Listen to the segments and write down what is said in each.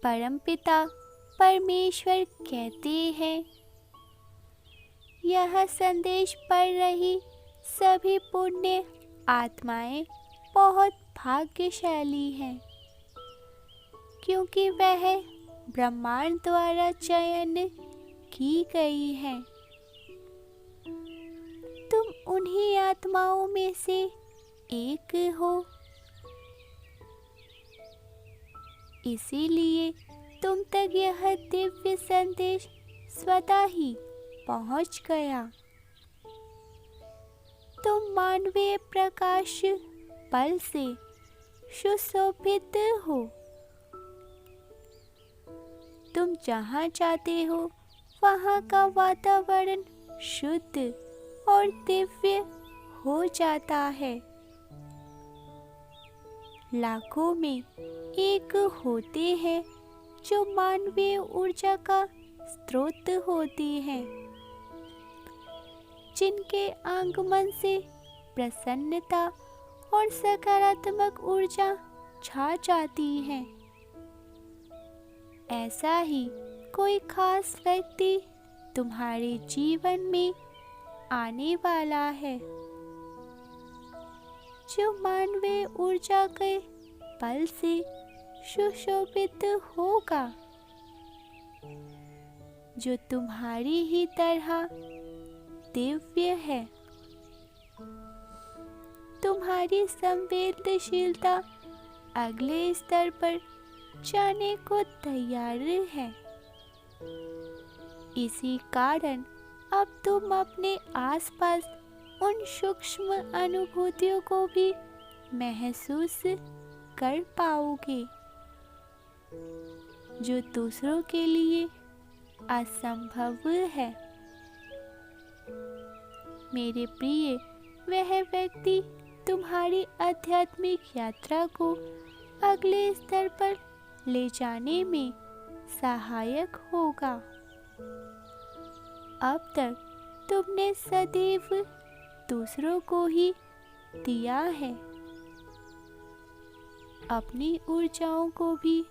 परमपिता परमेश्वर कहते हैं, यह संदेश पढ़ रही सभी पुण्य आत्माएं बहुत भाग्यशाली हैं, क्योंकि वह ब्रह्मांड द्वारा चयन की गई हैं। तुम उन्हीं आत्माओं में से एक हो, इसीलिए तुम तक यह दिव्य संदेश स्वतः ही पहुंच गया। तुम मानवीय प्रकाश बल से सुशोभित हो। तुम जहाँ चाहते हो वहाँ का वातावरण शुद्ध और दिव्य हो जाता है। लाखों में एक होते हैं जो मानवीय ऊर्जा का स्रोत होते हैं, जिनके आगमन से प्रसन्नता और सकारात्मक ऊर्जा छा जाती है। ऐसा ही कोई खास व्यक्ति तुम्हारे जीवन में आने वाला है, जो मानवीय ऊर्जा के बल से सुशोभित होगा, जो तुम्हारी ही तरह दिव्य है। तुम्हारी संवेदनशीलता अगले स्तर पर जाने को तैयार है। इसी कारण अब तुम अपने आसपास उन सूक्ष्म अनुभूतियों को भी महसूस कर पाओगे, जो दूसरों के लिए असंभव है। मेरे प्रिय, वह व्यक्ति तुम्हारी आध्यात्मिक यात्रा को अगले स्तर पर ले जाने में सहायक होगा। अब तक तुमने सदैव दूसरों को ही दिया है, अपनी ऊर्जाओं को भी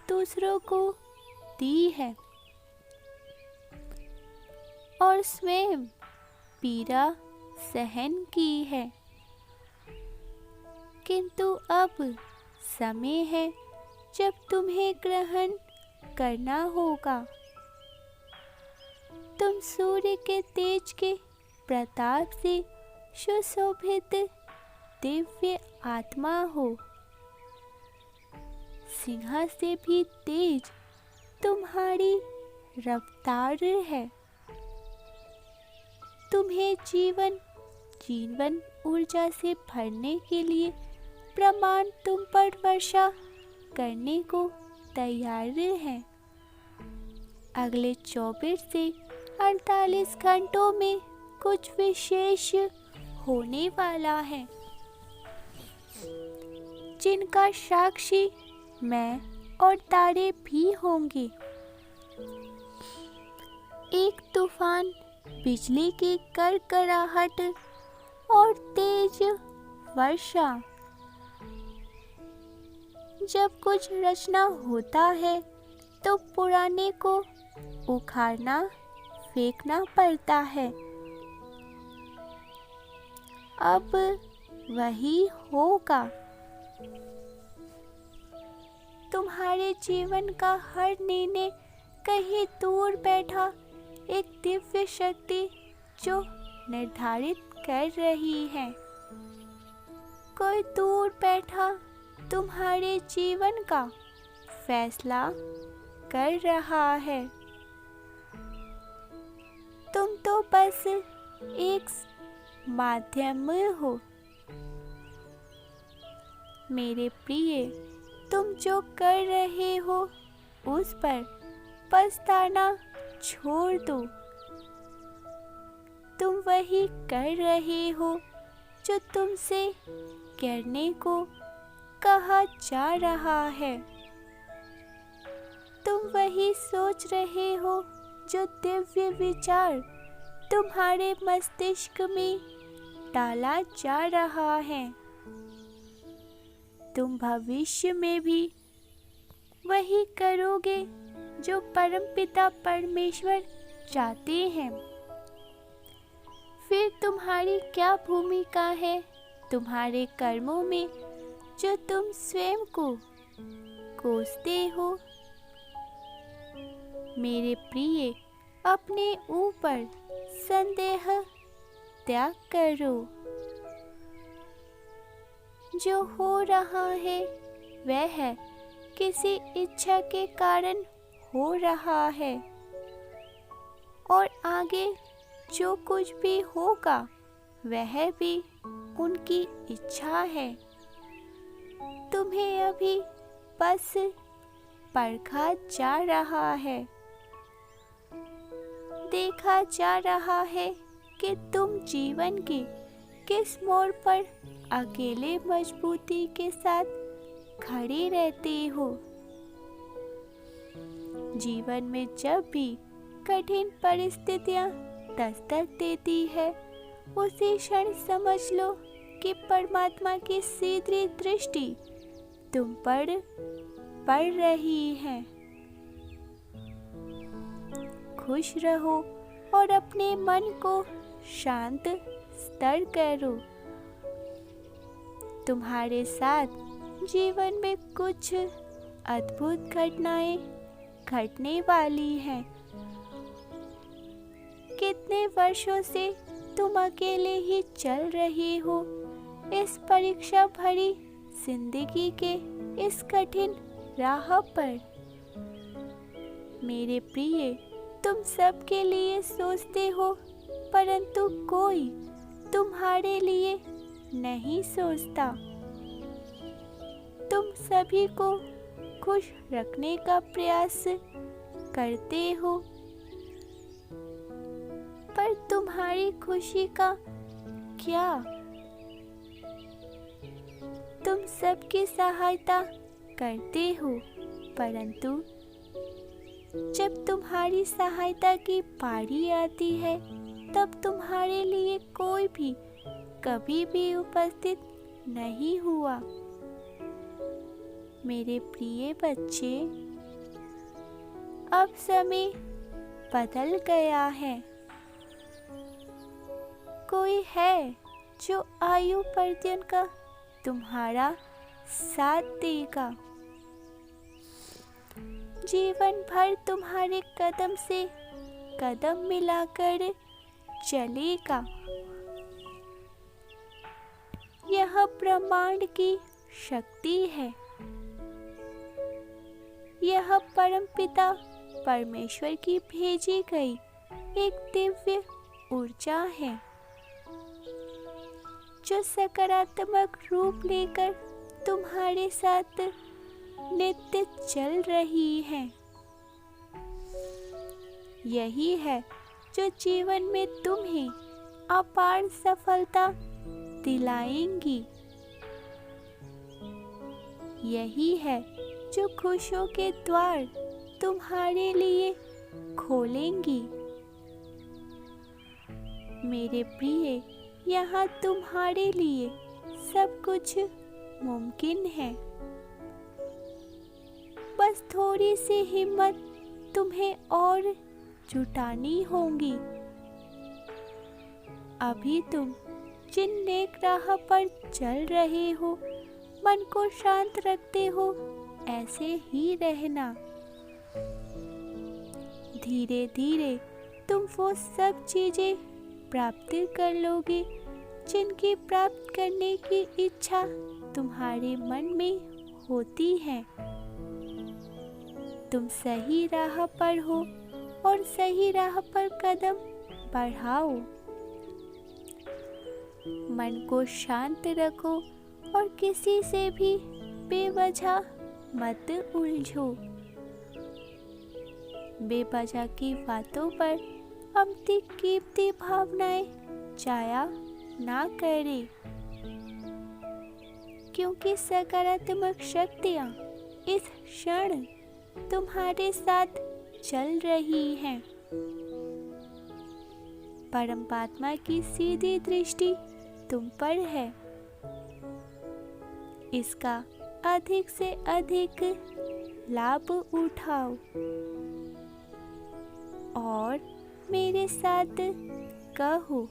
दूसरों को दी है और स्वयं पीड़ा सहन की है। किंतु अब समय है जब तुम्हें ग्रहण करना होगा। तुम सूर्य के तेज के प्रताप से सुशोभित दिव्य आत्मा हो। सिंह से भी तेज तुम्हारी रफ्तार है। तुम्हें जीवन ऊर्जा से भरने के लिए ब्रह्मांड तुम पर वर्षा करने को तैयार है। अगले 24 से 48 घंटों में कुछ विशेष होने वाला है, जिनका साक्षी मैं और तारे भी होंगे। एक तूफान, बिजली की कड़कड़ाहट और तेज वर्षा। जब कुछ रचना होता है तो पुराने को उखाड़ना फेंकना पड़ता है। अब वही होगा। तुम्हारे जीवन का हर निर्णय कहीं दूर बैठा एक दिव्य शक्ति जो निर्धारित कर रही है। कोई दूर बैठा तुम्हारे जीवन का फैसला कर रहा है। तुम तो बस एक माध्यम हो। मेरे प्रिय, तुम जो कर रहे हो उस पर पछताना छोड़ दो। तुम वही कर रहे हो जो तुमसे करने को कहा जा रहा है। तुम वही सोच रहे हो जो दिव्य विचार तुम्हारे मस्तिष्क में डाला जा रहा है। तुम भविष्य में भी वही करोगे जो परमपिता परमेश्वर चाहते हैं। फिर तुम्हारी क्या भूमिका है तुम्हारे कर्मों में जो तुम स्वयं को कोसते हो? मेरे प्रिय, अपने ऊपर संदेह त्याग करो। जो हो रहा है वह किसी इच्छा के कारण हो रहा है, और आगे जो कुछ भी होगा वह भी उनकी इच्छा है। तुम्हें अभी बस परखा जा रहा है, देखा जा रहा है कि तुम जीवन के किस मोड़ पर अकेले मजबूती के साथ खड़े रहते हो। जीवन में जब भी कठिन परिस्थितियां दस्तक देती है, उसी क्षण समझ लो कि परमात्मा की सीधी दृष्टि तुम पर पड़ रही है। खुश रहो और अपने मन को शांत स्थिर करो। तुम्हारे साथ जीवन में कुछ अद्भुत घटनाएं घटने वाली हैं। कितने वर्षों से तुम अकेले ही चल रहे हो इस परीक्षा भरी जिंदगी के इस कठिन राह पर। मेरे प्रिय, तुम सबके लिए सोचते हो, परंतु कोई तुम्हारे लिए नहीं सोचता। तुम सभी को खुश रखने का प्रयास करते हो, पर तुम्हारी खुशी का क्या? तुम सबकी सहायता करते हो, परंतु जब तुम्हारी सहायता की बारी आती है तब तुम्हारे लिए कोई भी कभी भी उपस्थित नहीं हुआ। मेरे प्रिय बच्चे, अब समय बदल गया है। कोई है जो आयु पर्यंत का तुम्हारा साथ देगा, जीवन भर तुम्हारे कदम से कदम मिलाकर चलेगा। यह ब्रह्मांड की शक्ति है। यह परमपिता परमेश्वर की भेजी गई एक दिव्य ऊर्जा है जो सकारात्मक रूप लेकर तुम्हारे साथ नित्य चल रही है। यही है जो जीवन में तुम्हें अपार सफलता दिलाएंगी। यही है जो खुशियों के द्वार तुम्हारे लिए खोलेंगी। मेरे प्रिय, यहाँ तुम्हारे लिए सब कुछ मुमकिन है। बस थोड़ी सी हिम्मत तुम्हें और जुटानी होगी। अभी तुम जिन नेक राह पर चल रहे हो, मन को शांत रखते हो, ऐसे ही रहना। धीरे धीरे तुम वो सब चीजें प्राप्त कर लोगे जिनकी प्राप्त करने की इच्छा तुम्हारे मन में होती है। तुम सही राह पर हो और सही राह पर कदम बढ़ाओ। मन को शांत रखो और किसी से भी बेवजह मत उलझो। बेवजह की बातों पर अपनी कीमती भावनाएं जाया ना करें, क्योंकि सकारात्मक शक्तियाँ इस क्षण तुम्हारे साथ चल रही हैं। परमात्मा की सीधी दृष्टि तुम पर है। इसका अधिक से अधिक लाभ उठाओ और मेरे साथ कहो।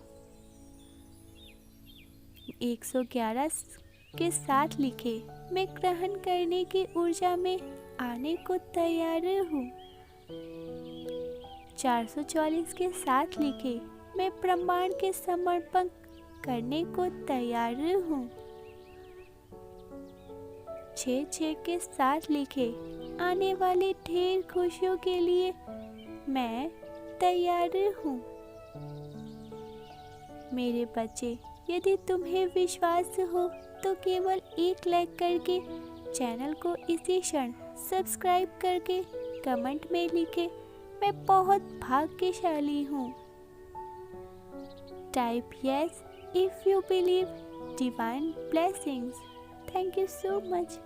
111 के साथ लिखे, मैं ग्रहण करने की ऊर्जा में आने को तैयार हूँ। 444 के साथ लिखे, मैं ब्रह्मांड के समर्पण करने को तैयार हूँ। 66 के साथ लिखे, आने वाली ढेर खुशियों के लिए मैं तैयार हूँ। मेरे बच्चे, यदि तुम्हें विश्वास हो तो केवल एक लाइक करके चैनल को इसी क्षण सब्सक्राइब करके कमेंट में लिखे, मैं बहुत भाग्यशाली हूँ। Type yes if you believe divine blessings. Thank you so much.